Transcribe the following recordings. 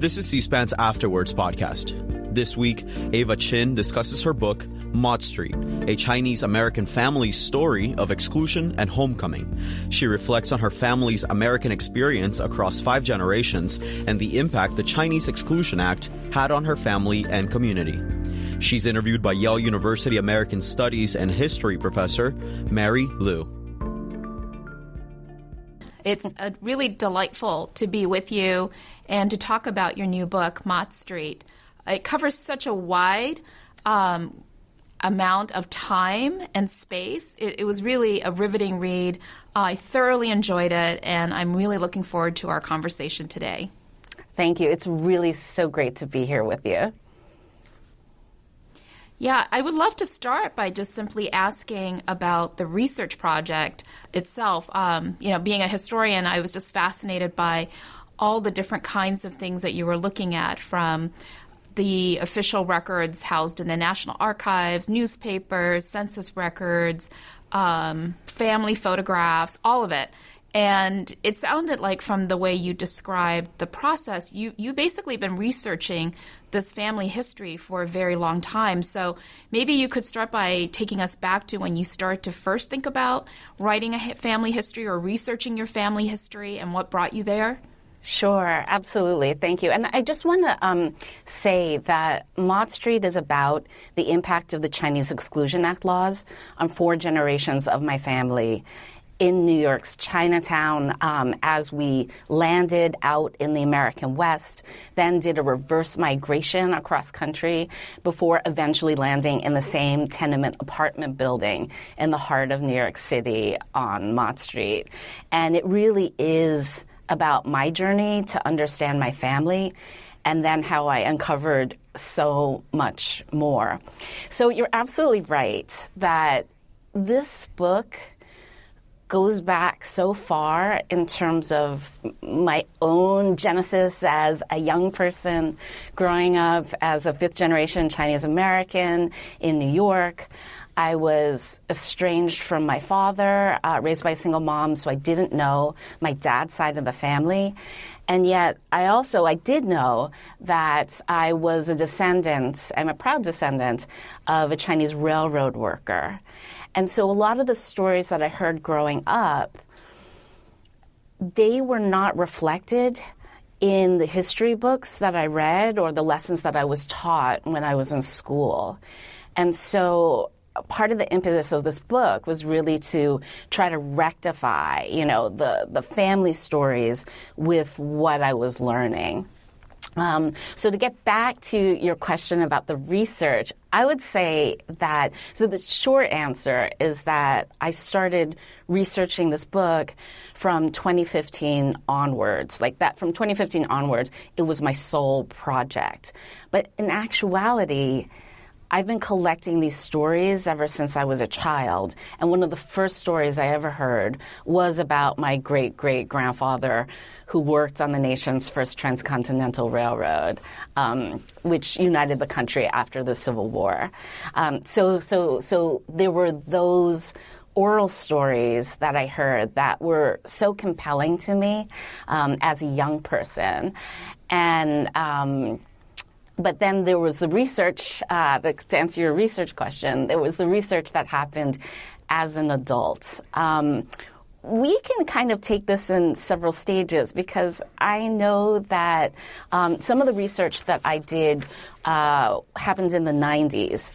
This is C-SPAN's Afterwards podcast. This week, Ava Chin discusses her book, Mott Street, a Chinese American family's story of exclusion and homecoming. She reflects on her family's American experience across 5 generations and the impact the Chinese Exclusion Act had on her family and community. She's interviewed by Yale University American Studies and History professor Mary Lui. It's really delightful to be with you and to talk about your new book, Mott Street. It covers such a wide amount of time and space. It was really a riveting read. I thoroughly enjoyed it, and I'm really looking forward to our conversation today. Thank you. It's really so great to be here with you. Yeah, I would love to start by just simply asking about the research project itself. Being a historian, I was just fascinated by all the different kinds of things that you were looking at, from the official records housed in the National Archives, newspapers, census records, family photographs, all of it. And it sounded like, from the way you described the process, you basically been researching this family history for a very long time. So maybe you could start by taking us back to when you started to first think about writing a family history or researching your family history and what brought you there. Sure, absolutely. Thank you. And I just want to say that Mott Street is about the impact of the Chinese Exclusion Act laws on 4 generations of my family in New York's Chinatown, as we landed out in the American West, then did a reverse migration across country before eventually landing in the same tenement apartment building in the heart of New York City on Mott Street. And it really is about my journey to understand my family, and then how I uncovered so much more. So you're absolutely right that this book goes back so far in terms of my own genesis as a young person growing up as a 5th-generation Chinese American in New York. I was estranged from my father, raised by a single mom, so I didn't know my dad's side of the family. And yet I did know that I was I'm a proud descendant of a Chinese railroad worker. And so a lot of the stories that I heard growing up, they were not reflected in the history books that I read or the lessons that I was taught when I was in school. And so part of the impetus of this book was really to try to rectify, the family stories with what I was learning. So to get back to your question about the research, I would say that, so the short answer is that I started researching this book from 2015 onwards. From 2015 onwards, it was my sole project. But in actuality, I've been collecting these stories ever since I was a child, and one of the first stories I ever heard was about my great-great-grandfather who worked on the nation's first transcontinental railroad, which united the country after the Civil War. So there were those oral stories that I heard that were so compelling to me as a young person. But then there was the research, to answer your research question, there was the research that happened as an adult. We can kind of take this in several stages, because I know that some of the research that I did happened in the 90s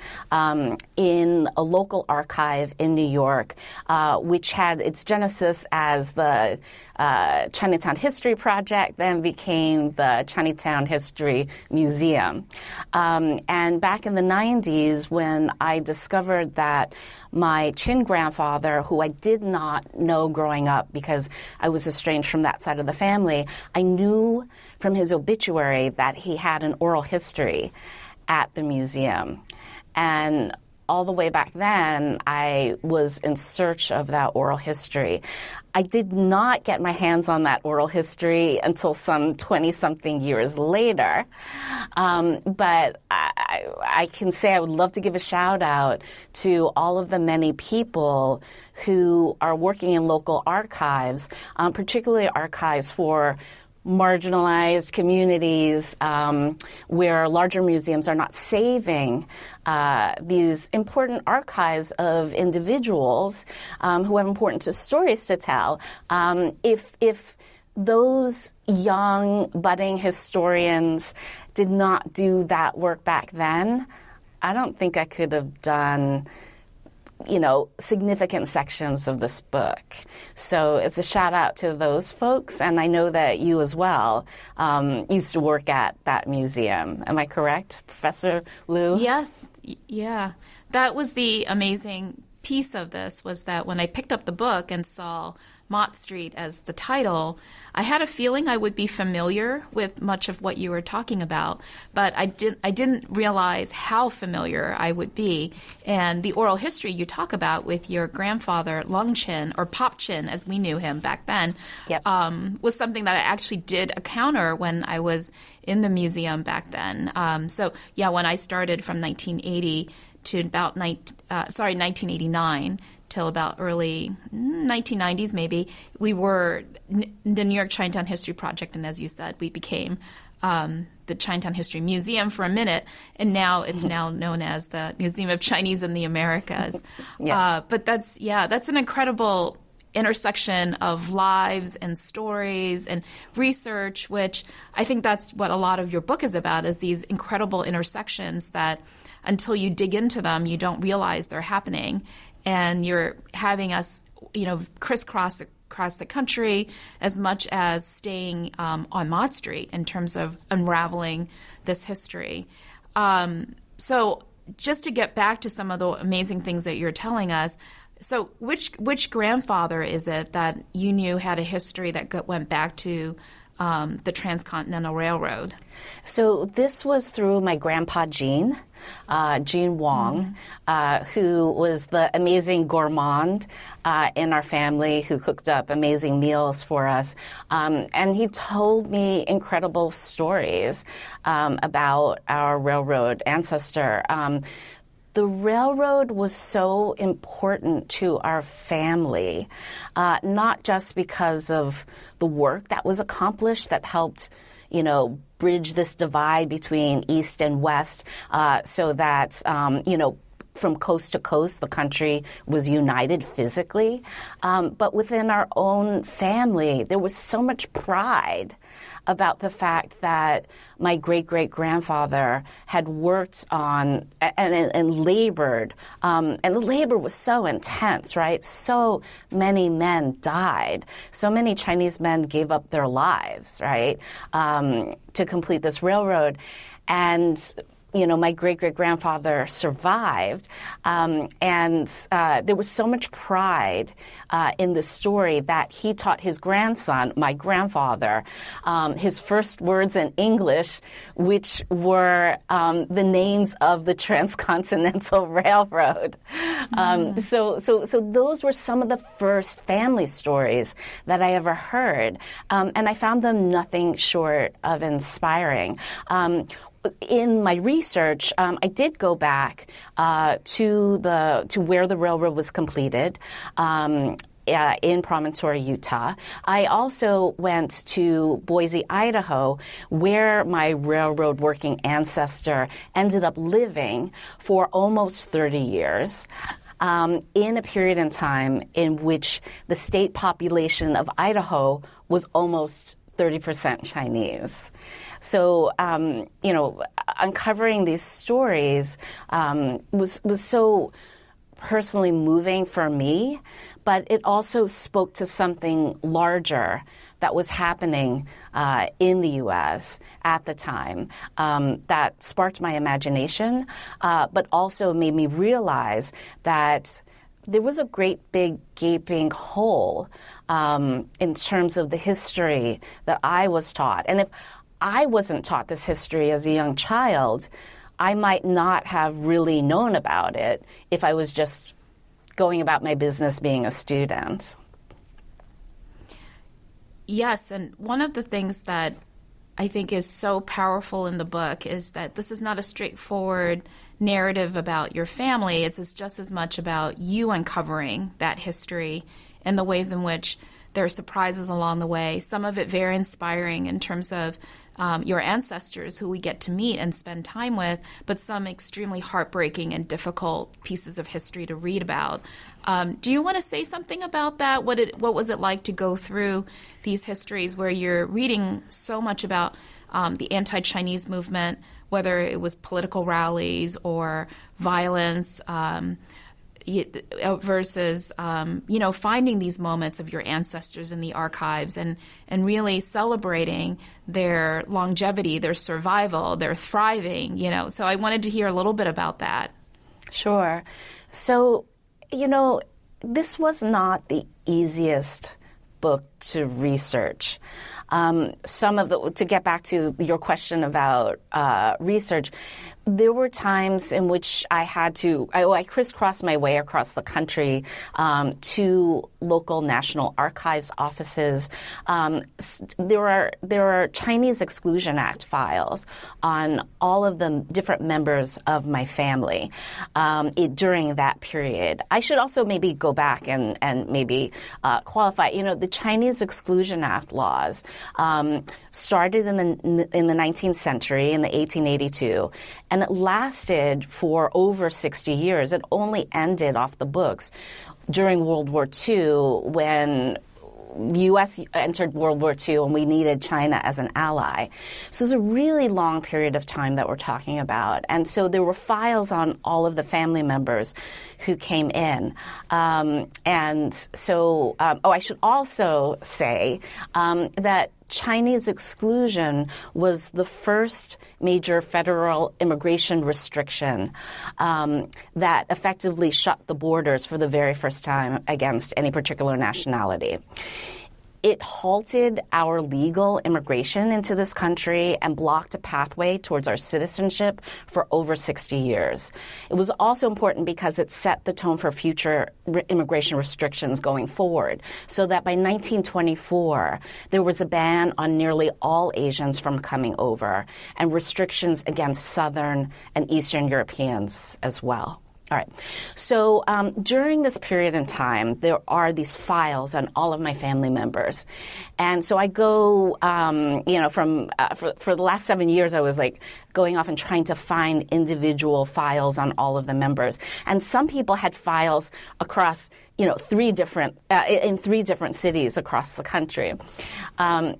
in a local archive in New York, which had its genesis as the Chinatown History Project, then became the Chinatown History Museum. And back in the 90s, when I discovered that my Chin grandfather, who I did not know growing up because I was estranged from that side of the family, I knew from his obituary that he had an oral history at the museum. And all the way back then, I was in search of that oral history. I did not get my hands on that oral history until some 20-something years later. But I can say I would love to give a shout-out to all of the many people who are working in local archives, particularly archives for marginalized communities where larger museums are not saving these important archives of individuals who have important stories to tell. If those young budding historians did not do that work back then, I don't think I could have done significant sections of this book. So it's a shout out to those folks, and I know that you as well used to work at that museum. Am I correct, Professor Lui? Yes. Yeah. That was the amazing piece of this, was that when I picked up the book and saw Mott Street as the title, I had a feeling I would be familiar with much of what you were talking about, but I didn't realize how familiar I would be. And the oral history you talk about with your grandfather, Long Chin, or Pop Chin, as we knew him back then, yep. Was something that I actually did encounter when I was in the museum back then. When I started from 1980 to about 1989 till about early 1990s maybe, we were the New York Chinatown History Project, and as you said, we became the Chinatown History Museum for a minute, and now it's now known as the Museum of Chinese in the Americas. Yes. But that's an incredible intersection of lives and stories and research, which I think that's what a lot of your book is about, is these incredible intersections that until you dig into them, you don't realize they're happening. And you're having us, crisscross across the country as much as staying on Mott Street in terms of unraveling this history. So just to get back to some of the amazing things that you're telling us, so which grandfather is it that you knew had a history that went back to the Transcontinental Railroad? So this was through my grandpa, Gene Wong, who was the amazing gourmand in our family, who cooked up amazing meals for us. And he told me incredible stories about our railroad ancestor. The railroad was so important to our family, not just because of the work that was accomplished that helped, bridge this divide between East and West, so that, from coast to coast, the country was united physically. But within our own family, there was so much pride about the fact that my great-great-grandfather had worked on and labored. And the labor was so intense, right? So many men died. So many Chinese men gave up their lives, right, to complete this railroad. And my great-great-grandfather survived, and there was so much pride in the story that he taught his grandson, my grandfather, his first words in English, which were the names of the Transcontinental Railroad. So those were some of the first family stories that I ever heard, and I found them nothing short of inspiring. In my research, I did go back to where the railroad was completed in Promontory, Utah. I also went to Boise, Idaho, where my railroad working ancestor ended up living for almost 30 years. In a period in time in which the state population of Idaho was almost 30% Chinese. So, uncovering these stories was so personally moving for me, but it also spoke to something larger that was happening in the U.S. at the time that sparked my imagination, but also made me realize that there was a great big gaping hole in terms of the history that I was taught. And if I wasn't taught this history as a young child, I might not have really known about it if I was just going about my business being a student. Yes, and one of the things that I think is so powerful in the book is that this is not a straightforward narrative about your family. It's just as much about you uncovering that history and the ways in which There are surprises along the way, some of it very inspiring in terms of your ancestors who we get to meet and spend time with, but some extremely heartbreaking and difficult pieces of history to read about. Do you want to say something about that? What was it like to go through these histories where you're reading so much about the anti-Chinese movement, whether it was political rallies or violence, versus finding these moments of your ancestors in the archives and really celebrating their longevity, their survival, their thriving, So I wanted to hear a little bit about that. Sure. So, this was not the easiest book to research. To get back to your question about research, there were times in which I crisscrossed my way across the country to local National Archives offices. There are Chinese Exclusion Act files on all of the different members of my family during that period. I should also maybe go back and maybe qualify. The Chinese Exclusion Act laws started in the 19th century, in the 1882, and it lasted for over 60 years. It only ended off the books during World War II when the U.S. entered World War II and we needed China as an ally. So it's a really long period of time that we're talking about. And so there were files on all of the family members who came in. I should also say that Chinese exclusion was the first major federal immigration restriction that effectively shut the borders for the very first time against any particular nationality. It halted our legal immigration into this country and blocked a pathway towards our citizenship for over 60 years. It was also important because it set the tone for future immigration restrictions going forward, so that by 1924, there was a ban on nearly all Asians from coming over and restrictions against Southern and Eastern Europeans as well. All right. So during this period in time, there are these files on all of my family members. And so I go, for the last 7 years, I was going off and trying to find individual files on all of the members. And some people had files across, in 3 different cities across the country.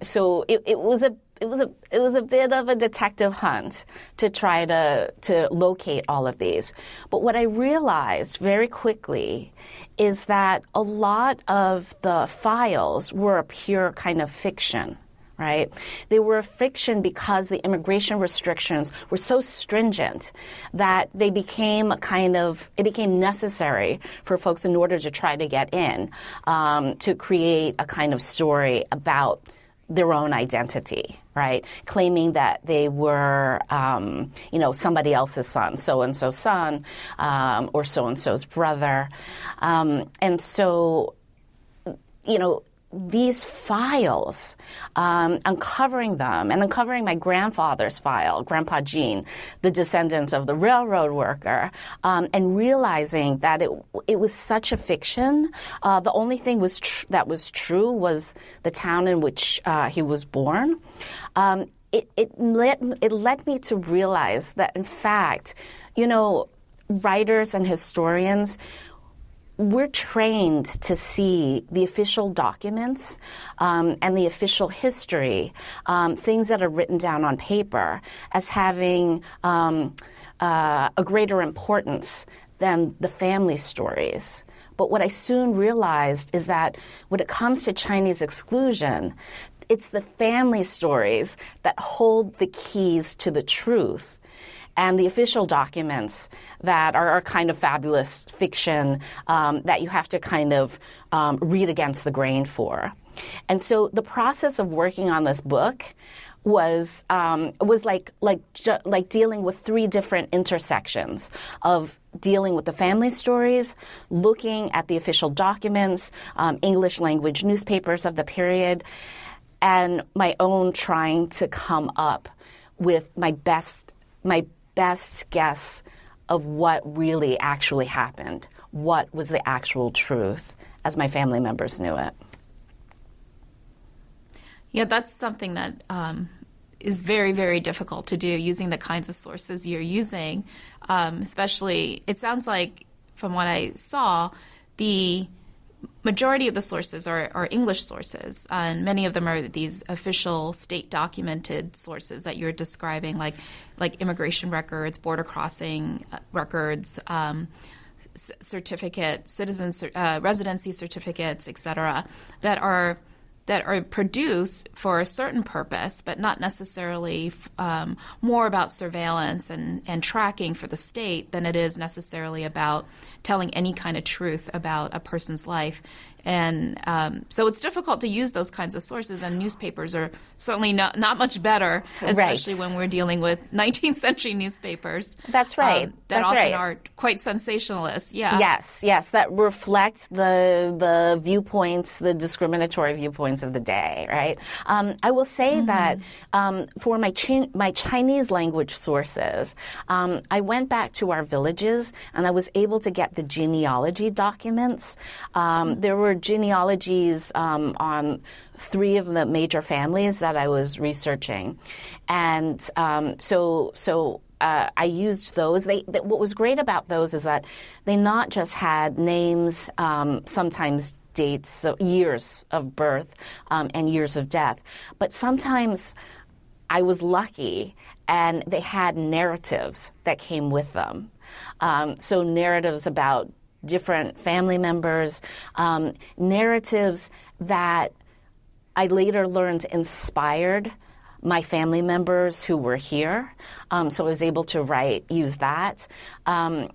So it was a bit of a detective hunt to try to locate all of these. But what I realized very quickly is that a lot of the files were a pure kind of fiction, right? They were a fiction because the immigration restrictions were so stringent that it became necessary for folks, in order to try to get in, to create a kind of story about their own identity, right? Claiming that they were, somebody else's son, so-and-so's son, or so-and-so's brother. And so, these files, uncovering them and uncovering my grandfather's file, Grandpa Jean, the descendant of the railroad worker, and realizing that it was such a fiction. The only thing that was true was the town in which he was born. It led me to realize that, in fact, writers and historians, we're trained to see the official documents and the official history, things that are written down on paper, as having a greater importance than the family stories. But what I soon realized is that when it comes to Chinese exclusion, it's the family stories that hold the keys to the truth, and the official documents that are kind of fabulous fiction that you have to kind of read against the grain for. And so the process of working on this book was like dealing with 3 different intersections of dealing with the family stories, looking at the official documents, English language newspapers of the period, and my own trying to come up with my best guess of what really actually happened, what was the actual truth, as my family members knew it. Yeah, that's something that is very, very difficult to do using the kinds of sources you're using. Especially, it sounds like from what I saw, the majority of the sources are English sources, and many of them are these official state-documented sources that you're describing, like immigration records, border crossing records, certificates, residency certificates, etc., that are produced for a certain purpose, but not necessarily more about surveillance and tracking for the state than it is necessarily about telling any kind of truth about a person's life. And so it's difficult to use those kinds of sources, and newspapers are certainly not much better, especially when we're dealing with 19th century newspapers. That's right. That often are quite sensationalist. Yeah. Yes, that reflect the viewpoints, the discriminatory viewpoints of the day, right? I will say that for my Chinese language sources, I went back to our villages and I was able to get the genealogy documents. There were genealogies on 3 of the major families that I was researching, and so I used those. What was great about those is that they not just had names, sometimes dates, so years of birth and years of death, but sometimes I was lucky and they had narratives that came with them. So narratives about different family members, narratives that I later learned inspired my family members who were here. So I was able to use that. I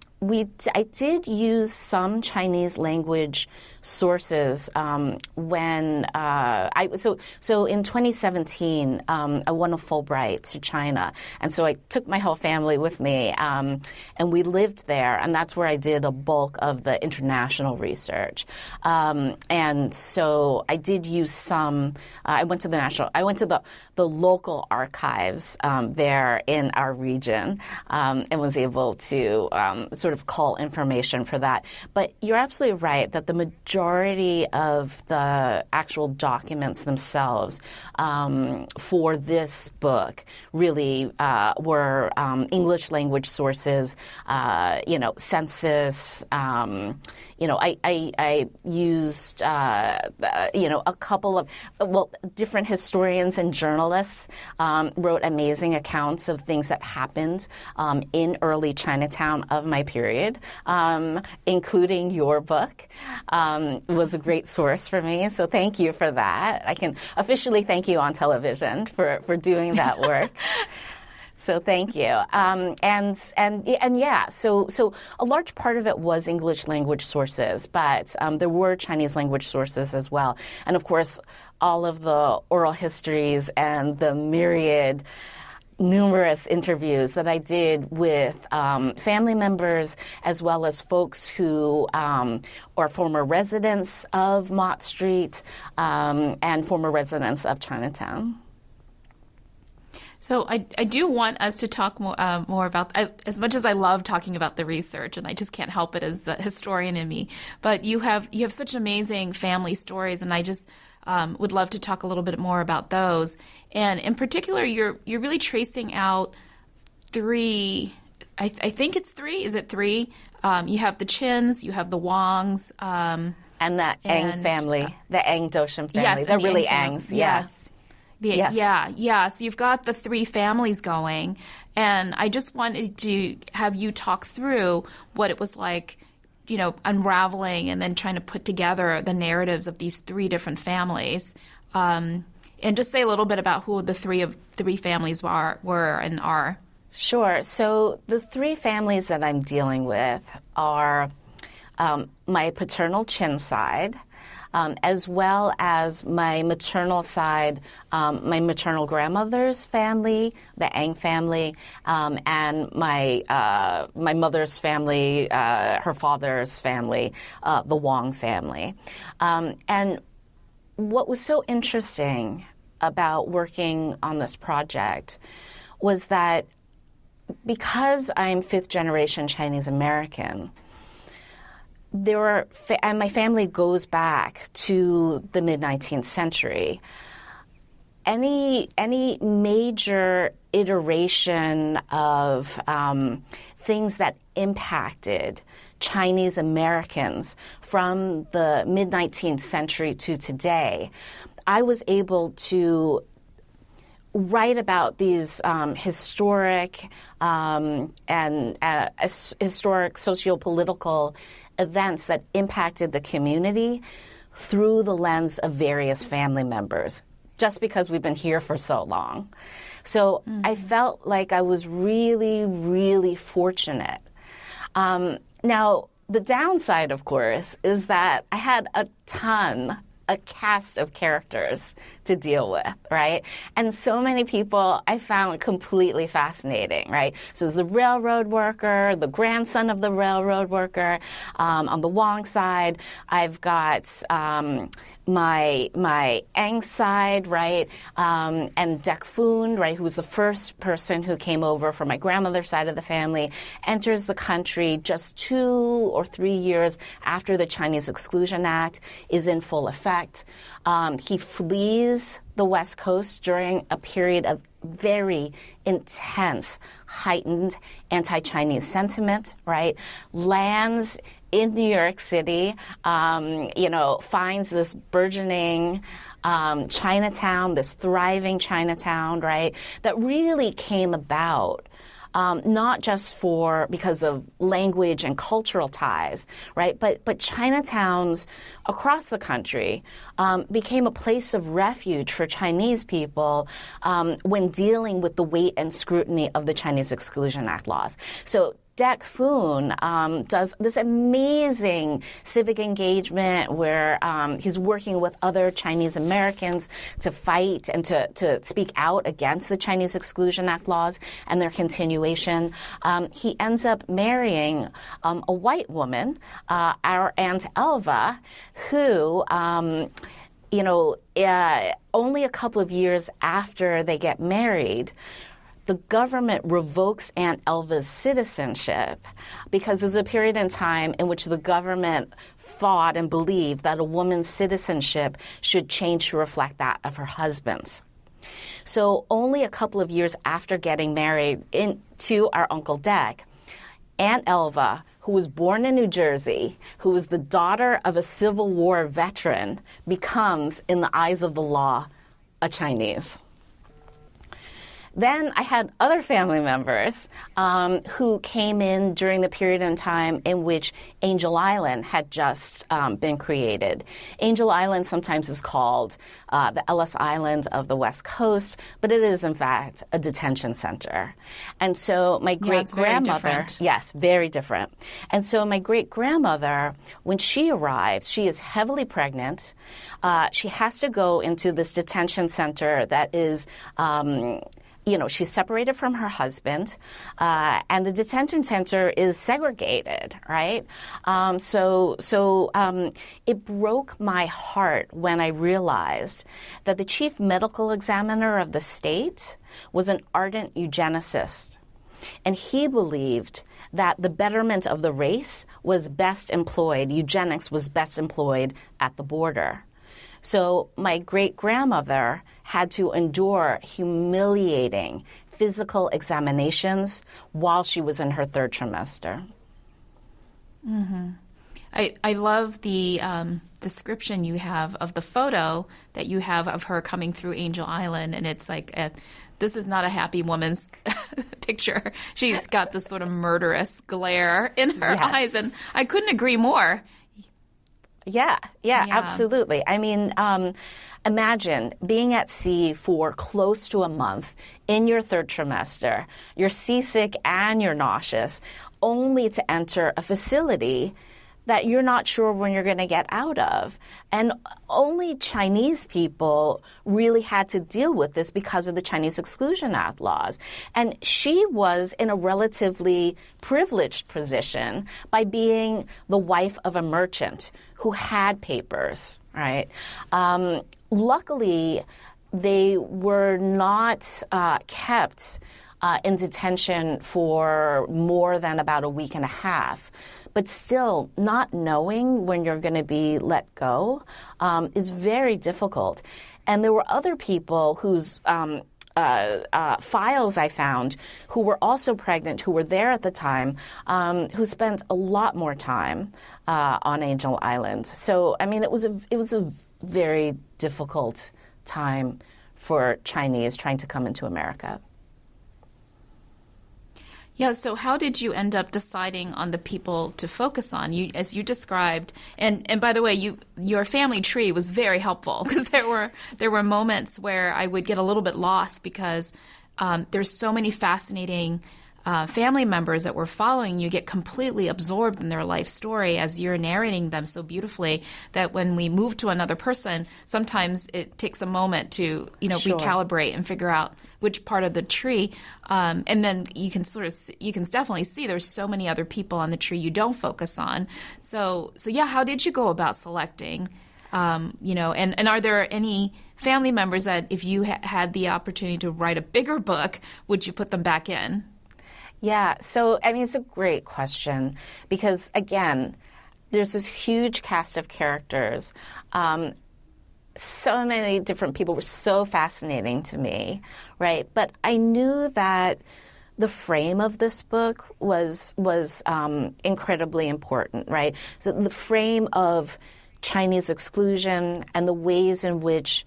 did use some Chinese language sources when so in 2017 I won a Fulbright to China, and so I took my whole family with me, and we lived there, and that's where I did a bulk of the international research. And so I did use some. I went to the local archives there in our region, and was able to sort of call information for that. But you're absolutely right that the majority of the actual documents themselves for this book really were English language sources, census. I used a couple of different historians and journalists wrote amazing accounts of things that happened in early Chinatown of my period, including your book. Was a great source for me, so thank you for that. I can officially thank you on television for doing that work. So thank you. So a large part of it was English language sources, but there were Chinese language sources as well. And of course, all of the oral histories and the numerous interviews that I did with family members, as well as folks who are former residents of Mott Street and former residents of Chinatown. So I do want us to talk more about, as much as I love talking about the research, and I just can't help it as the historian in me, but you have such amazing family stories, and I just would love to talk a little bit more about those. And in particular, you're really tracing out 3, I think it's 3, is it 3? You have the Chins, you have the Wangs. And the Ang family, the Ang Doshan family. Yes, they're really Angs. Yes. Yes. So you've got the 3 families going, and I just wanted to have you talk through what it was like, unraveling and then trying to put together the narratives of these 3 different families, and just say a little bit about who the 3 families were and are. Sure. So the 3 families that I'm dealing with are my paternal Chin side, as well as my maternal side, my maternal grandmother's family, the Ang family, and my mother's family, her father's family, the Wang family. And what was so interesting about working on this project was that because I'm 5th generation Chinese American, and my family goes back to the mid-19th century, any major iteration of things that impacted Chinese Americans from the mid-19th century to today, I was able to write about these historic historic socio-political events that impacted the community through the lens of various family members, just because we've been here for so long. So I felt like I was really, really fortunate. Now, the downside, of course, is that I had a cast of characters to deal with, right? And so many people I found completely fascinating, right? So it's the railroad worker, the grandson of the railroad worker. On the Wong side, I've got my Ang side, right? And Dek Foon, right, who was the first person who came over from my grandmother's side of the family, enters the country just 2 or 3 years after the Chinese Exclusion Act is in full effect. He flees the West Coast during a period of very intense, heightened anti-Chinese sentiment, right? Lands in New York City, finds this burgeoning Chinatown, this thriving Chinatown, right, that really came about not just because of language and cultural ties, right? But Chinatowns across the country became a place of refuge for Chinese people when dealing with the weight and scrutiny of the Chinese Exclusion Act laws. So Dek Foon does this amazing civic engagement where he's working with other Chinese Americans to fight and to speak out against the Chinese Exclusion Act laws and their continuation. He ends up marrying a white woman, our Aunt Elva, who only a couple of years after they get married, the government revokes Aunt Elva's citizenship because there's a period in time in which the government thought and believed that a woman's citizenship should change to reflect that of her husband's. So only a couple of years after getting married to our Uncle Dek, Aunt Elva, who was born in New Jersey, who was the daughter of a Civil War veteran, becomes, in the eyes of the law, a Chinese. Then I had other family members who came in during the period in time in which Angel Island had just been created. Angel Island sometimes is called the Ellis Island of the West Coast, but it is, in fact, a detention center. And so my great-grandmother... Yes, very different. And so my great-grandmother, when she arrives, she is heavily pregnant. She has to go into this detention center that is... she's separated from her husband, and the detention center is segregated, right? So it broke my heart when I realized that the chief medical examiner of the state was an ardent eugenicist. And he believed that the betterment of the race was best employed, eugenics was best employed at the border. So my great-grandmother had to endure humiliating physical examinations while she was in her third trimester. Mm-hmm. I love the description you have of the photo that you have of her coming through Angel Island, and it's like this is not a happy woman's picture. She's got this sort of murderous glare in her eyes, and I couldn't agree more. Yeah, absolutely. I mean, imagine being at sea for close to a month in your third trimester. You're seasick and you're nauseous, only to enter a facility that you're not sure when you're going to get out of. And only Chinese people really had to deal with this because of the Chinese Exclusion Act laws. And she was in a relatively privileged position by being the wife of a merchant who had papers, right? Luckily, they were not kept in detention for more than about a week and a half. But still, not knowing when you're going to be let go is very difficult. And there were other people whose files I found who were also pregnant, who were there at the time, who spent a lot more time on Angel Island. So, I mean, it was a very difficult time for Chinese trying to come into America. Yeah, so how did you end up deciding on the people to focus on? You, as you described, and by the way, your family tree was very helpful, because there were moments where I would get a little bit lost because there's so many fascinating family members that were following. You get completely absorbed in their life story as you're narrating them so beautifully that when we move to another person, sometimes it takes a moment to Sure. recalibrate and figure out which part of the tree. And then you can definitely see there's so many other people on the tree you don't focus on. So yeah, how did you go about selecting? And are there any family members that if you had the opportunity to write a bigger book, would you put them back in? Yeah, so, I mean, it's a great question because, again, there's this huge cast of characters. So many different people were so fascinating to me, right? But I knew that the frame of this book was incredibly important, right? So the frame of Chinese exclusion and the ways in which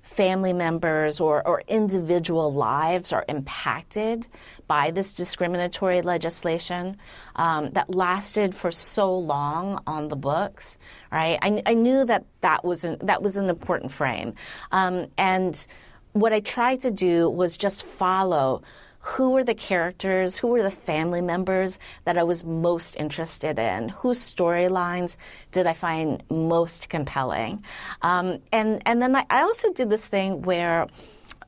family members or individual lives are impacted by this discriminatory legislation that lasted for so long on the books, right? I knew that was an important frame. And what I tried to do was just follow who were the characters, who were the family members that I was most interested in, whose storylines did I find most compelling. And then I also did this thing where,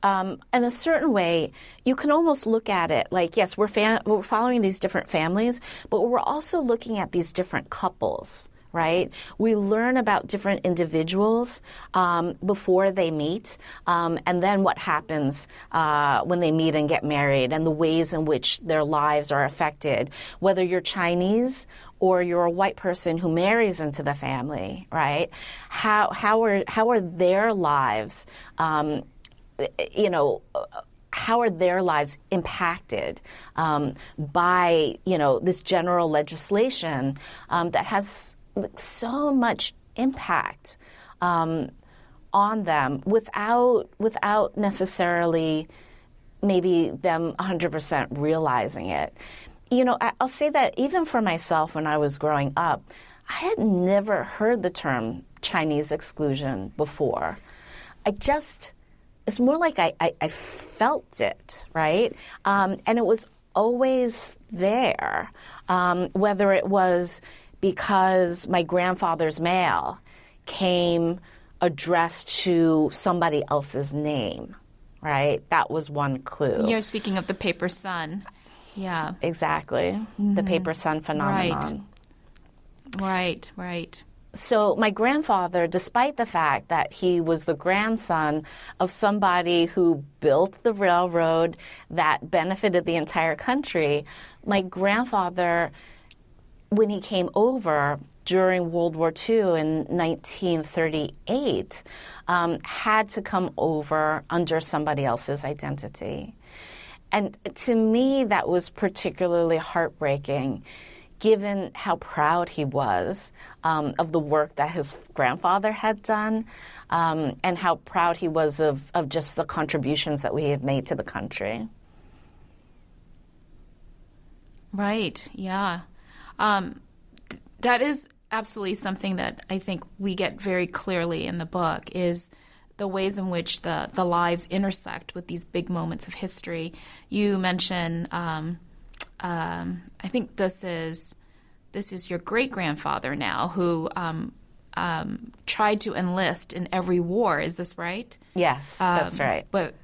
in a certain way, you can almost look at it like, yes, we're following these different families, but we're also looking at these different couples. Right? We learn about different individuals before they meet, and then what happens when they meet and get married, and the ways in which their lives are affected, whether you're Chinese or you're a white person who marries into the family, right? How are their lives, how are their lives impacted by, this general legislation that has so much impact on them without necessarily maybe them 100% realizing it. I'll say that even for myself when I was growing up, I had never heard the term Chinese exclusion before. It's more like I felt it, right? And it was always there, whether it was because my grandfather's mail came addressed to somebody else's name, right? That was one clue. You're speaking of the paper sun. Yeah. Exactly. Mm-hmm. The paper sun phenomenon. Right. So my grandfather, despite the fact that he was the grandson of somebody who built the railroad that benefited the entire country, my grandfather, when he came over during World War II in 1938, had to come over under somebody else's identity. And to me, that was particularly heartbreaking, given how proud he was of the work that his grandfather had done, and how proud he was of just the contributions that we have made to the country. Right, yeah. That is absolutely something that I think we get very clearly in the book is the ways in which the lives intersect with these big moments of history. You mention, I think this is your great-grandfather now who tried to enlist in every war. Is this right? Yes, that's right. But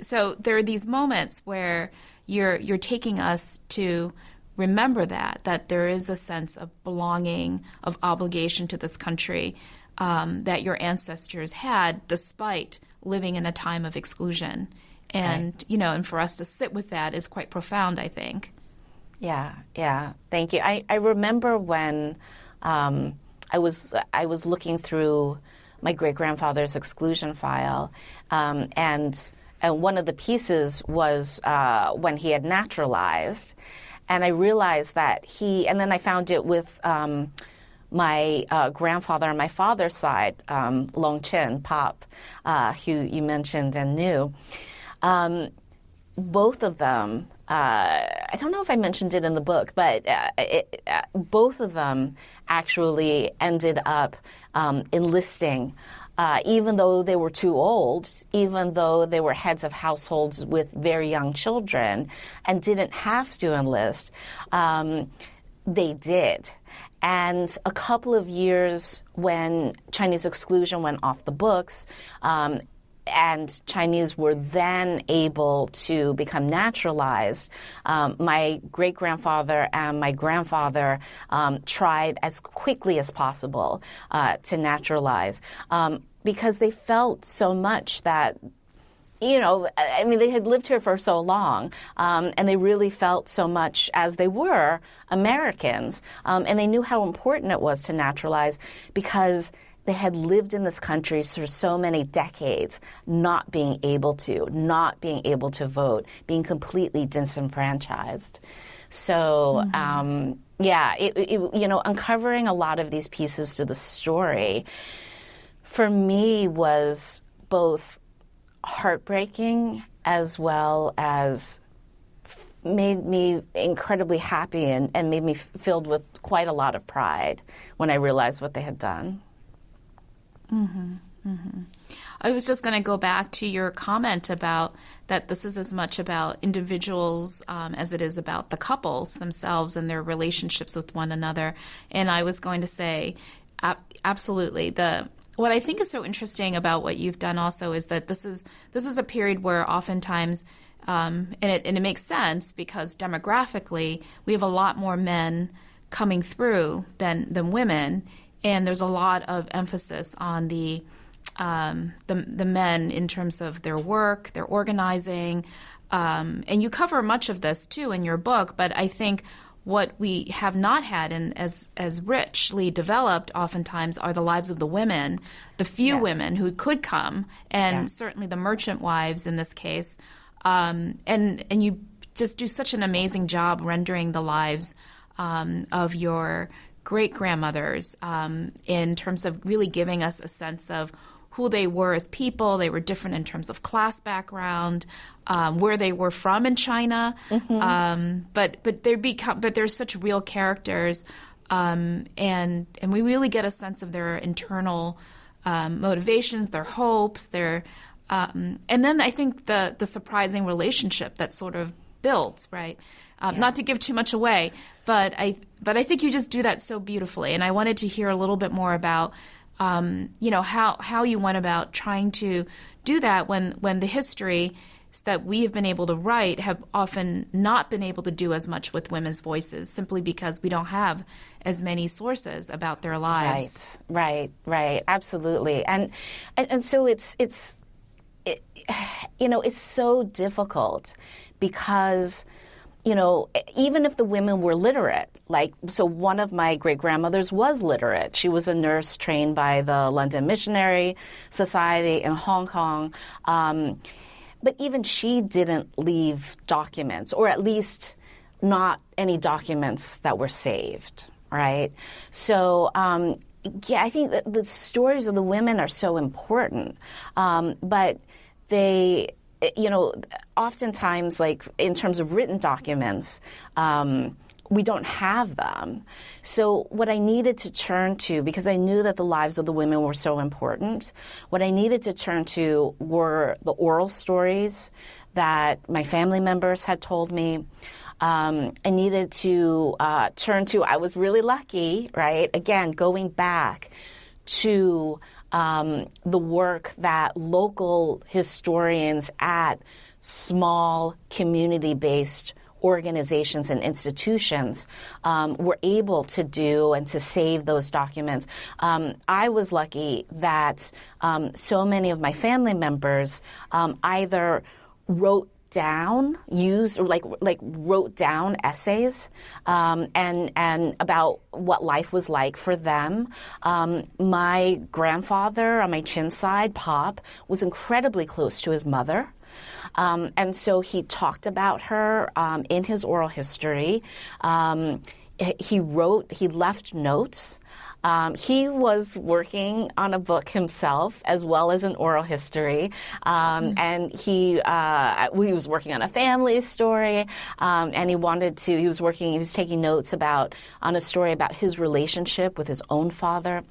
so there are these moments where you're taking us to remember that there is a sense of belonging, of obligation to this country that your ancestors had despite living in a time of exclusion. And, right. And for us to sit with that is quite profound, I think. Yeah. Thank you. I remember when I was looking through my great-grandfather's exclusion file. And one of the pieces was when he had naturalized. And I realized that and then I found it with my grandfather on my father's side, Long Chin, Pop, who you mentioned and knew. Both of them, I don't know if I mentioned it in the book, but both of them actually ended up enlisting, even though they were too old, even though they were heads of households with very young children and didn't have to enlist. They did. And a couple of years when Chinese exclusion went off the books, and Chinese were then able to become naturalized, my great-grandfather and my grandfather tried as quickly as possible to naturalize because they felt so much that, they had lived here for so long, and they really felt so much as they were Americans, and they knew how important it was to naturalize because they had lived in this country for so many decades, not being able to vote, being completely disenfranchised. So, uncovering a lot of these pieces to the story, for me, was both heartbreaking as well as made me incredibly happy and made me filled with quite a lot of pride when I realized what they had done. Mm-hmm, mm-hmm. I was just going to go back to your comment about that this is as much about individuals as it is about the couples themselves and their relationships with one another. And I was going to say, absolutely. What I think is so interesting about what you've done also is that this is a period where oftentimes, and it makes sense because demographically we have a lot more men coming through than women. And there's a lot of emphasis on the men in terms of their work, their organizing, and you cover much of this too in your book. But I think what we have not had and as richly developed oftentimes are the lives of the women, the few women who could come, and certainly the merchant wives in this case. And you just do such an amazing job rendering the lives of your great-grandmothers in terms of really giving us a sense of who they were as people. They were different in terms of class background, where they were from in China, but they're such real characters, and we really get a sense of their internal motivations, their hopes, and then I think the surprising relationship that sort of builds, right? Not to give too much away, but I think you just do that so beautifully. And I wanted to hear a little bit more about, how you went about trying to do that when the history that we have been able to write have often not been able to do as much with women's voices simply because we don't have as many sources about their lives. Right, absolutely. And so it's so difficult because, even if the women were literate, so one of my great-grandmothers was literate. She was a nurse trained by the London Missionary Society in Hong Kong. But even she didn't leave documents, or at least not any documents that were saved, right? So, I think that the stories of the women are so important. But they... oftentimes, in terms of written documents, we don't have them. So what I needed to turn to, because I knew that the lives of the women were so important, what I needed to turn to were the oral stories that my family members had told me. I needed to turn to, I was really lucky, right? Again, going back to the work that local historians at small community-based organizations and institutions were able to do and to save those documents. I was lucky that so many of my family members either wrote down, wrote down essays and about what life was like for them. My grandfather on my Chin side, Pop, was incredibly close to his mother. And so he talked about her in his oral history. He left notes. He was working on a book himself as well as an oral history. And he was working on a family story. And he was taking notes on a story about his relationship with his own father.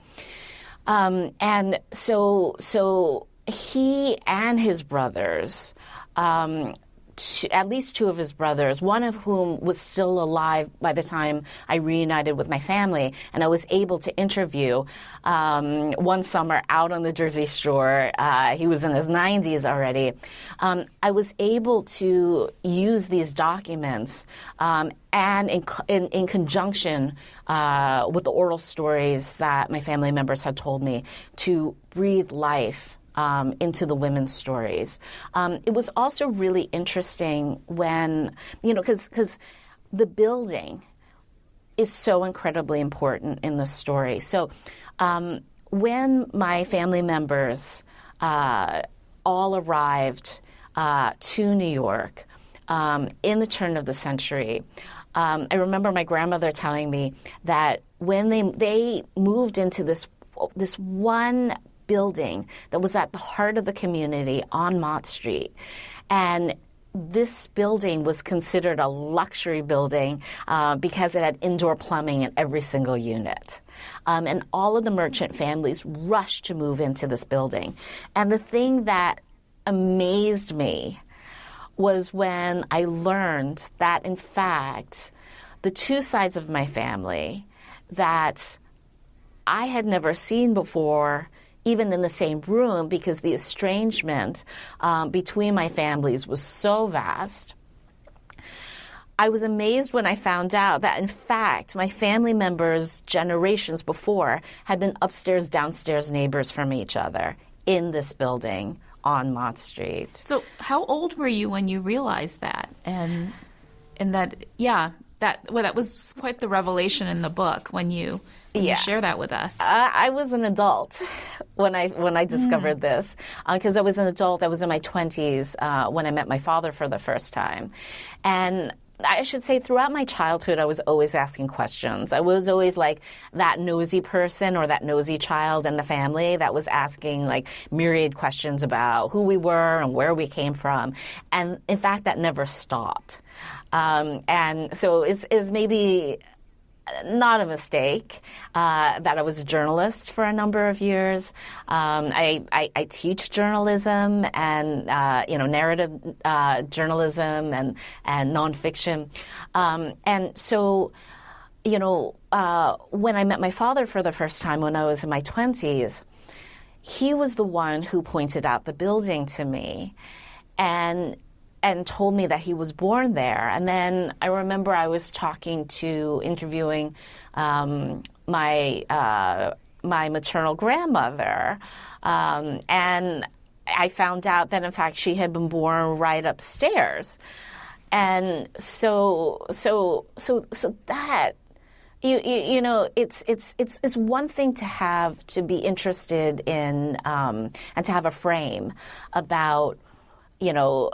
And so he and his brothers, at least two of his brothers, one of whom was still alive by the time I reunited with my family, and I was able to interview one summer out on the Jersey Shore. He was in his 90s already. I was able to use these documents and in conjunction with the oral stories that my family members had told me to breathe life into the women's stories. It was also really interesting when, because the building is so incredibly important in the story. So when my family members all arrived to New York in the turn of the century, I remember my grandmother telling me that when they moved into this one building that was at the heart of the community on Mott Street. And this building was considered a luxury building because it had indoor plumbing in every single unit. And all of the merchant families rushed to move into this building. And the thing that amazed me was when I learned that, in fact, the two sides of my family that I had never seen before, even in the same room, because the estrangement between my families was so vast. I was amazed when I found out that, in fact, my family members generations before had been upstairs, downstairs neighbors from each other in this building on Mott Street. So how old were you when you realized that? And that was quite the revelation in the book when you share that with us. I was an adult when I discovered this, because I was an adult. I was in my 20s when I met my father for the first time. And I should say throughout my childhood, I was always asking questions. I was always like that nosy person or that nosy child in the family that was asking like myriad questions about who we were and where we came from. And in fact, that never stopped. And so it's maybe not a mistake that I was a journalist for a number of years. I teach journalism and narrative journalism and nonfiction. And so, when I met my father for the first time when I was in my 20s, he was the one who pointed out the building to me and told me that he was born there. And then I remember I was interviewing my maternal grandmother, and I found out that in fact she had been born right upstairs. And so that it's one thing to be interested in and to have a frame about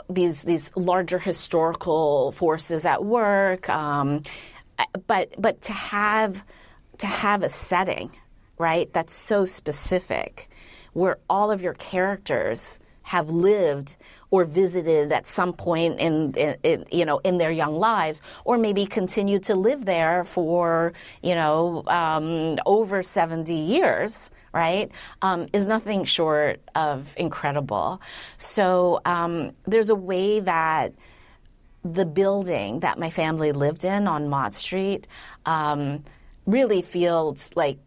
these larger historical forces at work, but to have a setting, right, that's so specific, where all of your characters have lived or visited at some point in their young lives, or maybe continue to live there for over 70 years. Right, is nothing short of incredible. So there's a way that the building that my family lived in on Mott Street really felt like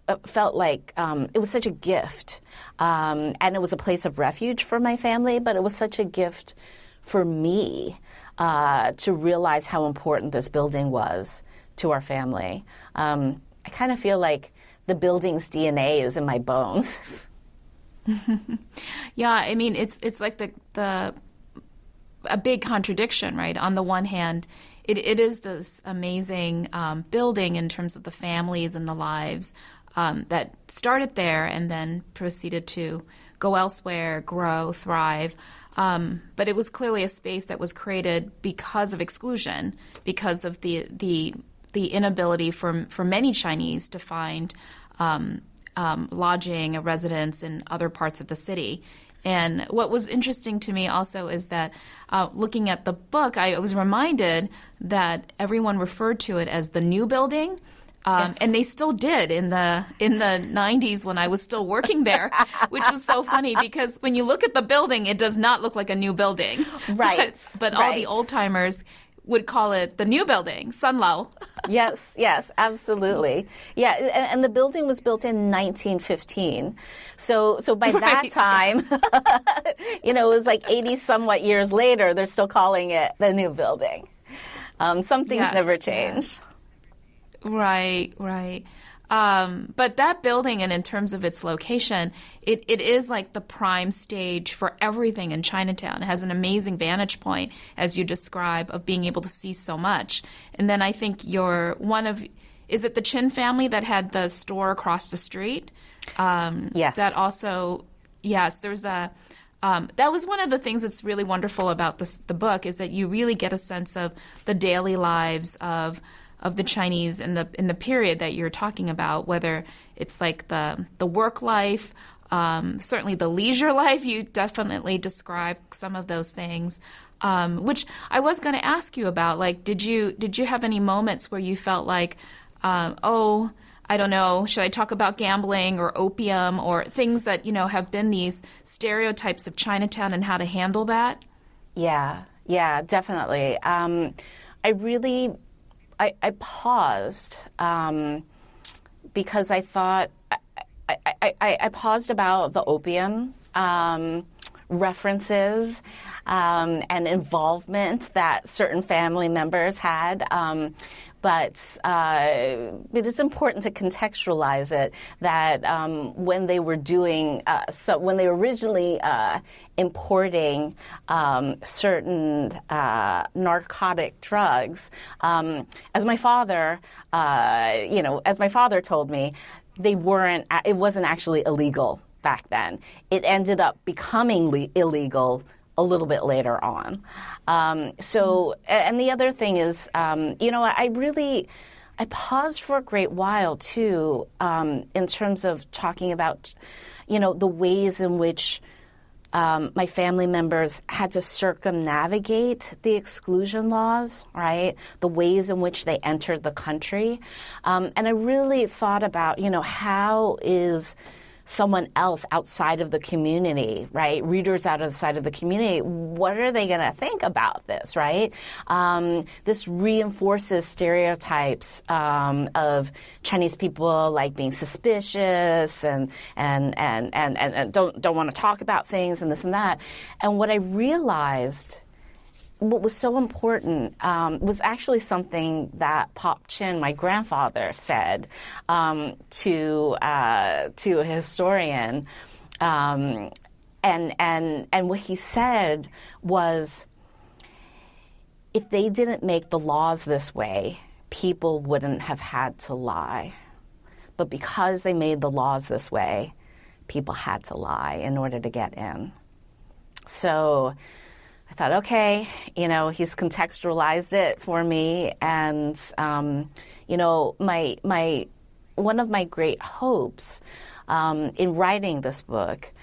it was such a gift, and it was a place of refuge for my family. But it was such a gift for me to realize how important this building was to our family. I kind of feel like the building's DNA is in my bones. Yeah, I mean, it's like the a big contradiction, right? On the one hand, it is this amazing building in terms of the families and the lives that started there and then proceeded to go elsewhere, grow, thrive. But it was clearly a space that was created because of exclusion, because of the inability for many Chinese to find lodging, a residence in other parts of the city. And what was interesting to me also is that looking at the book, I was reminded that everyone referred to it as the new building. Yes. And they still did in the 90s when I was still working there, which was so funny because when you look at the building, it does not look like a new building. Right. But all the old timers would call it the new building, Sunlao. Yes, absolutely. Yeah, and the building was built in 1915. So by that time, it was like 80 somewhat years later, they're still calling it the new building. Some things never change. Right. But that building, and in terms of its location, it is like the prime stage for everything in Chinatown. It has an amazing vantage point, as you describe, of being able to see so much. And then I think is it the Chin family that had the store across the street? Yes. That also, yes, there's that was one of the things that's really wonderful about the book, is that you really get a sense of the daily lives of the Chinese in the period that you're talking about, whether it's like the work life, certainly the leisure life. You definitely describe some of those things, which I was going to ask you about. Like, did you have any moments where you felt like, I don't know, should I talk about gambling or opium or things that have been these stereotypes of Chinatown and how to handle that? Yeah, definitely. I paused because I thought I paused about the opium references and involvement that certain family members had. But it is important to contextualize it that when they were doing, when they were originally importing certain narcotic drugs, as my father told me, it wasn't actually illegal back then. It ended up becoming illegal a little bit later on. And the other thing is, I paused for a great while too, in terms of talking about, the ways in which my family members had to circumnavigate the exclusion laws, right? The ways in which they entered the country. And I really thought about, how is someone else outside of the community, right? Readers outside of the community, what are they going to think about this, right? This reinforces stereotypes of Chinese people like being suspicious and don't want to talk about things and this and that. And what I realized, what was so important was actually something that Pop Chin, my grandfather, said to a historian, and what he said was, if they didn't make the laws this way, people wouldn't have had to lie. But because they made the laws this way, people had to lie in order to get in. So I thought, okay, he's contextualized it for me, and one of my great hopes in writing this book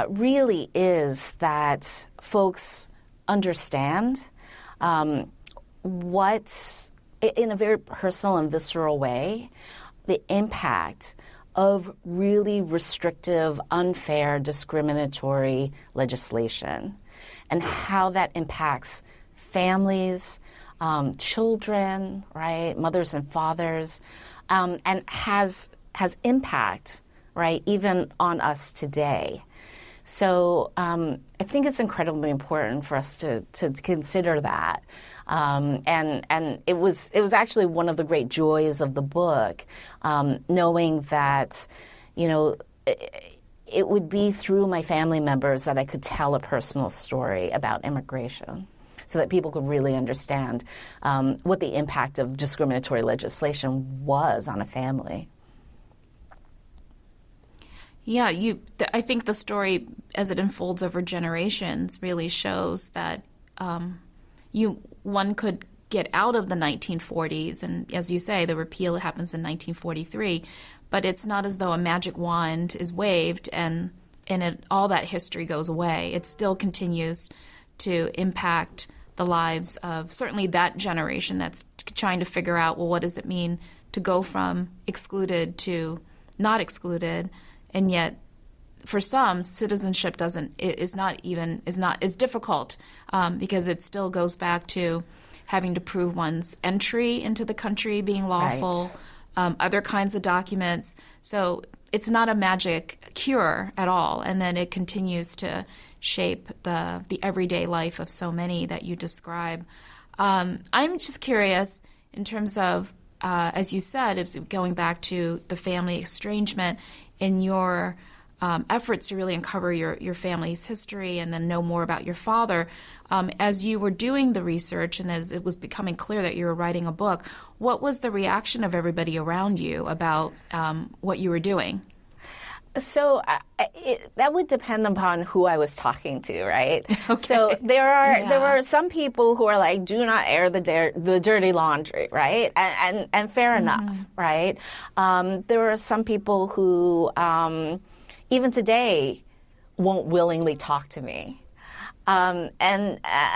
really is that folks understand what's, in a very personal and visceral way, the impact of really restrictive, unfair, discriminatory legislation, and how that impacts families, children, right, mothers and fathers, and has impact, right, even on us today. So I think it's incredibly important for us to consider that. And it was actually one of the great joys of the book, knowing that, it would be through my family members that I could tell a personal story about immigration, so that people could really understand what the impact of discriminatory legislation was on a family. Yeah, I think the story, as it unfolds over generations, really shows that one could get out of the 1940s, and as you say, the repeal happens in 1943, but it's not as though a magic wand is waved and all that history goes away. It still continues to impact the lives of certainly that generation that's trying to figure out, well, what does it mean to go from excluded to not excluded, and yet for some, citizenship is difficult because it still goes back to having to prove one's entry into the country being lawful, right. Other kinds of documents. So it's not a magic cure at all, and then it continues to shape the everyday life of so many that you describe. I'm just curious in terms of, as you said, it's going back to the family estrangement in your efforts to really uncover your family's history and then know more about your father. As you were doing the research and as it was becoming clear that you were writing a book, what was the reaction of everybody around you about what you were doing? So that would depend upon who I was talking to, right? Okay. So there were some people who are like, do not air the dirty laundry, right? And fair enough, right? There are some people who even today won't willingly talk to me. And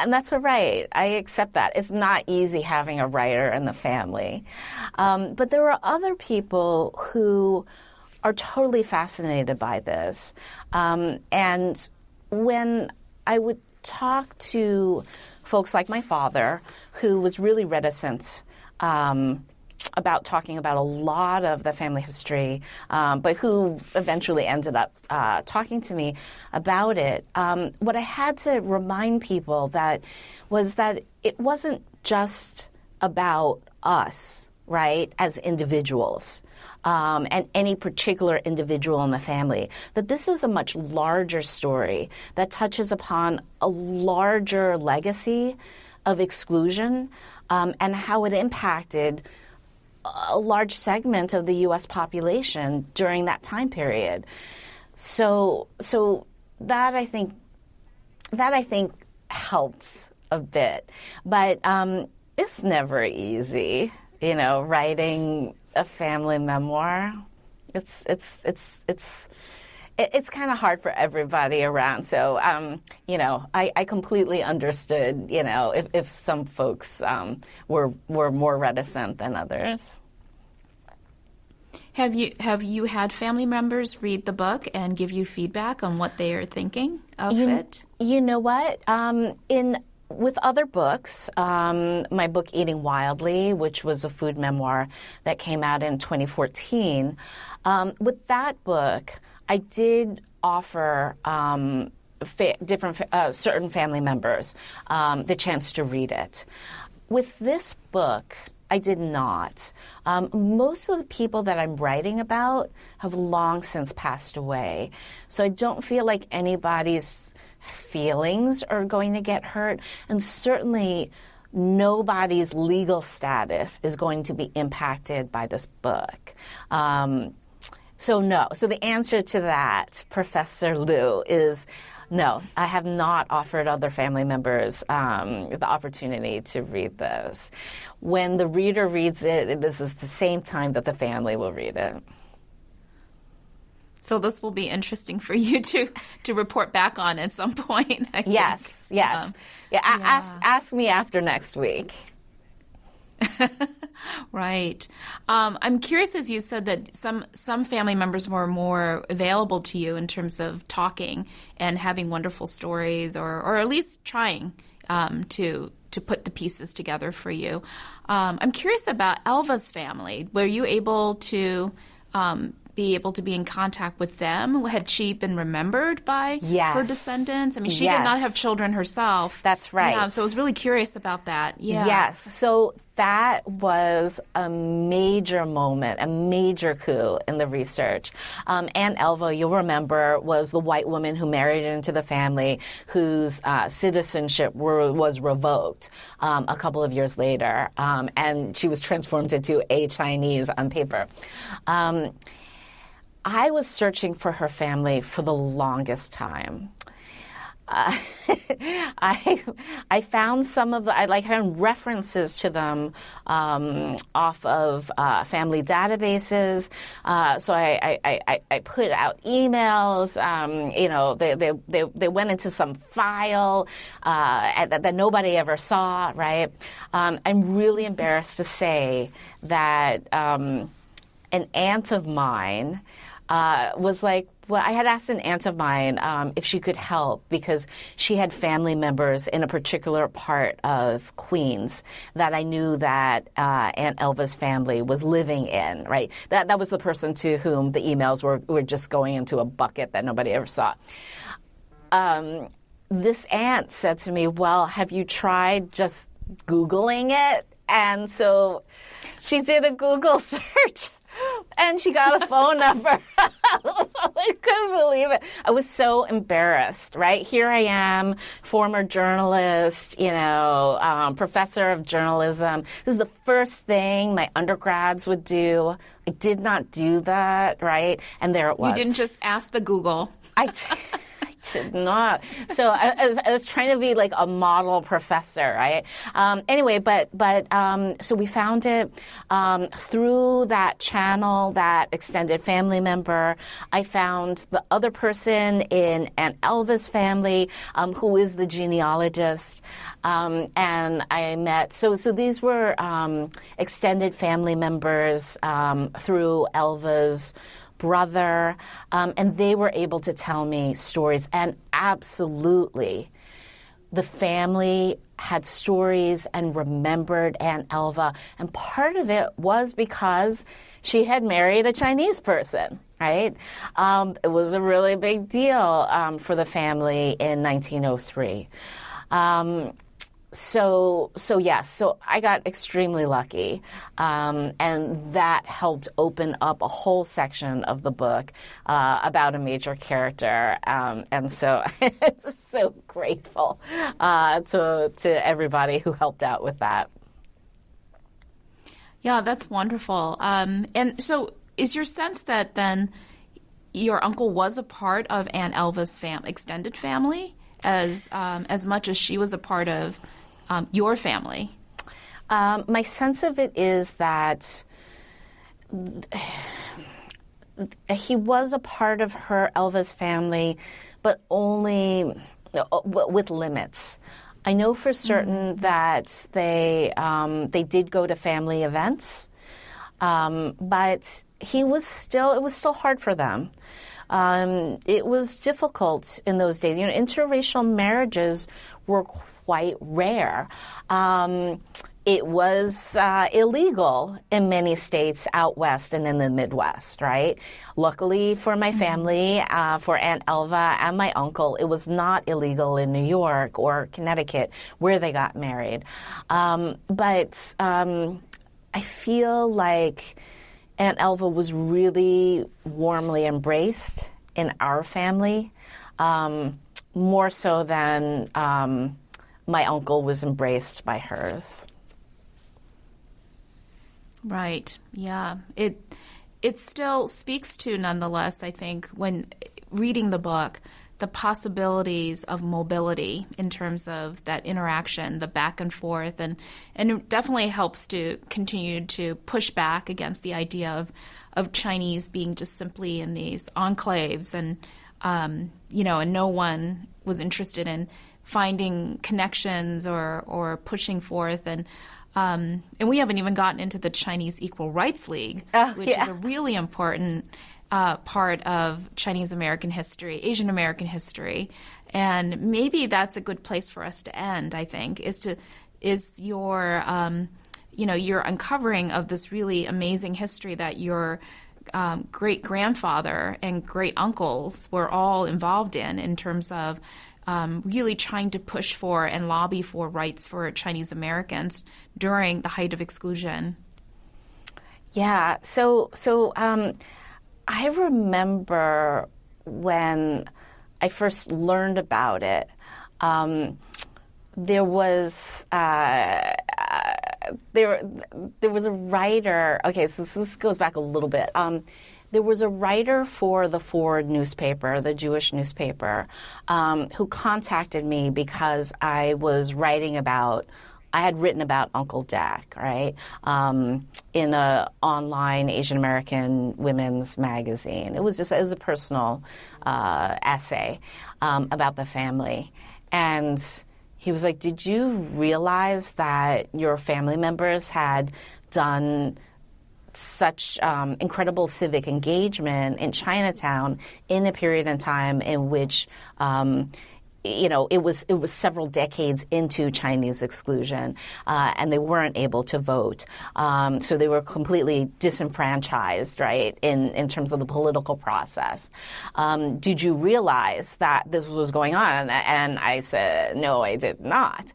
that's all right. I accept that. It's not easy having a writer in the family. But there are other people who are totally fascinated by this. And when I would talk to folks like my father, who was really reticent about talking about a lot of the family history, but who eventually ended up talking to me about it, what I had to remind people was that it wasn't just about us, right, as individuals, and any particular individual in the family, that this is a much larger story that touches upon a larger legacy of exclusion and how it impacted a large segment of the U.S. population during that time period. So that I think helps a bit, but it's never easy, writing a family memoir. It's kind of hard for everybody around. So I completely understood if some folks were more reticent than others. Have you had family members read the book and give you feedback on what they are thinking of it? You know what? With other books, my book Eating Wildly, which was a food memoir that came out in 2014, with that book, I did offer certain family members the chance to read it. With this book, I did not. Most of the people that I'm writing about have long since passed away, so I don't feel like anybody's feelings are going to get hurt, and certainly nobody's legal status is going to be impacted by this book. So no. So the answer to that, Professor Liu, is no. I have not offered other family members the opportunity to read this. When the reader reads it, it is at the same time that the family will read it. So this will be interesting for you to report back on at some point. I think. Yes. Ask me after next week. Right. I'm curious, as you said, that some family members were more available to you in terms of talking and having wonderful stories, or at least trying to put the pieces together for you. I'm curious about Elva's family. Were you able to be able to be in contact with them? Had she been remembered by her descendants? I mean, she did not have children herself. That's right. Yeah, so I was really curious about that. Yeah. Yes. So that was a major moment, a major coup in the research. Aunt Elva, you'll remember, was the white woman who married into the family whose citizenship was revoked a couple of years later, and she was transformed into a Chinese on paper. I was searching for her family for the longest time. I found some of the, I found references to them off of family databases. So I put out emails. They went into some file that nobody ever saw. Right. I'm really embarrassed to say that an aunt of mine was like, well, I had asked an aunt of mine if she could help because she had family members in a particular part of Queens that I knew that Aunt Elva's family was living in, right? That was the person to whom the emails were just going into a bucket that nobody ever saw. This aunt said to me, well, have you tried just Googling it? And so she did a Google search. And she got a phone number. I couldn't believe it. I was so embarrassed, right? Here I am, former journalist, professor of journalism. This is the first thing my undergrads would do. I did not do that, right? And there it was. You didn't just ask the Google. I did not. So I was trying to be like a model professor, right? So we found it through that channel, that extended family member. I found the other person in Aunt Elva's family, who is the genealogist, and I met. So these were extended family members through Elva's brother, and they were able to tell me stories. And absolutely, the family had stories and remembered Aunt Elva. And part of it was because she had married a Chinese person, right? It was a really big deal for the family in 1903. So I got extremely lucky, and that helped open up a whole section of the book about a major character, and so I'm so grateful to everybody who helped out with that. Yeah, that's wonderful. And so is your sense that then your uncle was a part of Aunt Elva's extended family as much as she was a part of your family? My sense of it is that he was a part of Elva's family, but only with limits. I know for certain that they did go to family events, but it was still hard for them. It was difficult in those days. Interracial marriages were quite rare. It was illegal in many states out west and in the Midwest, right? Luckily for my family, for Aunt Elva and my uncle, it was not illegal in New York or Connecticut where they got married. But I feel like Aunt Elva was really warmly embraced in our family, more so than my uncle was embraced by hers. Right. Yeah. It still speaks to, nonetheless, I think, when reading the book, the possibilities of mobility in terms of that interaction, the back and forth, and it definitely helps to continue to push back against the idea of Chinese being just simply in these enclaves and no one was interested in finding connections or pushing forth. And we haven't even gotten into the Chinese Equal Rights League, which is a really important part of Chinese American history, Asian American history. And maybe that's a good place for us to end, I think, is your uncovering of this really amazing history that your great-grandfather and great-uncles were all involved in terms of really trying to push for and lobby for rights for Chinese Americans during the height of exclusion. Yeah, so I remember when I first learned about it, there was a writer. Okay, so this goes back a little bit. There was a writer for the Ford newspaper, the Jewish newspaper, who contacted me because I had written about Uncle Dak, right, in an online Asian American women's magazine. It was a personal essay about the family. And he was like, did you realize that your family members had done such incredible civic engagement in Chinatown in a period in time in which it was several decades into Chinese exclusion, and they weren't able to vote. So they were completely disenfranchised, right, in terms of the political process. Did you realize that this was going on? And I said, no, I did not.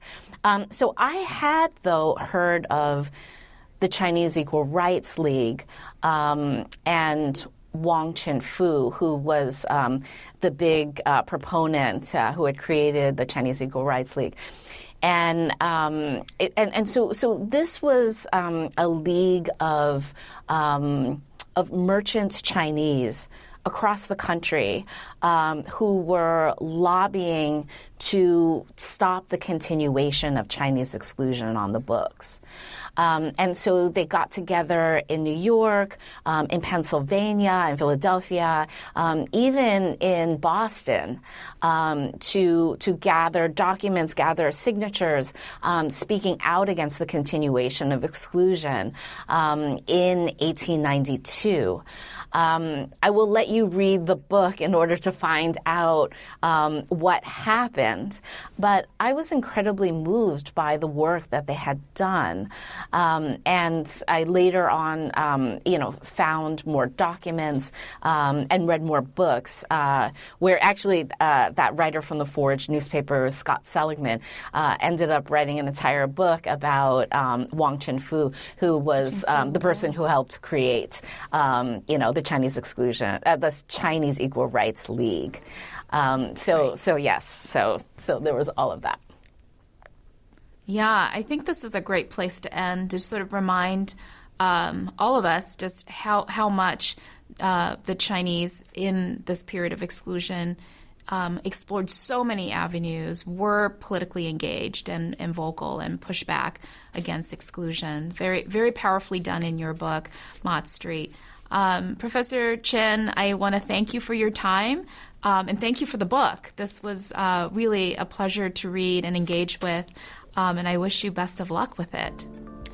So I had, though, heard of the Chinese Equal Rights League and Wang Qinfu, who was the big proponent who had created the Chinese Equal Rights League. And so this was a league of merchant Chinese across the country who were lobbying to stop the continuation of Chinese exclusion on the books. And so they got together in New York, in Pennsylvania, in Philadelphia, even in Boston, to gather documents, gather signatures, speaking out against the continuation of exclusion in 1892. I will let you read the book in order to find out what happened, but I was incredibly moved by the work that they had done. And I later on, found more documents and read more books where actually that writer from the Forge newspaper, Scott Seligman, ended up writing an entire book about Wang Qinfu, who was the person who helped create, the Chinese exclusion, the Chinese Equal Rights League. So there was all of that. Yeah, I think this is a great place to end, to sort of remind all of us just how much the Chinese in this period of exclusion explored so many avenues, were politically engaged and vocal and pushed back against exclusion. Very, very powerfully done in your book, Mott Street. Professor Chin, I want to thank you for your time and thank you for the book. This was really a pleasure to read and engage with, and I wish you best of luck with it.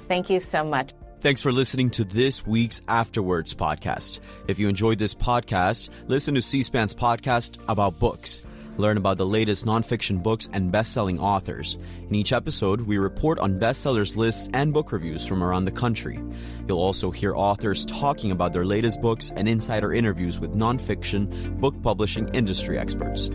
Thank you so much. Thanks for listening to this week's Afterwards podcast. If you enjoyed this podcast, listen to C-SPAN's podcast about books. Learn about the latest nonfiction books and best-selling authors. In each episode, we report on bestsellers lists and book reviews from around the country. You'll also hear authors talking about their latest books and insider interviews with nonfiction book publishing industry experts.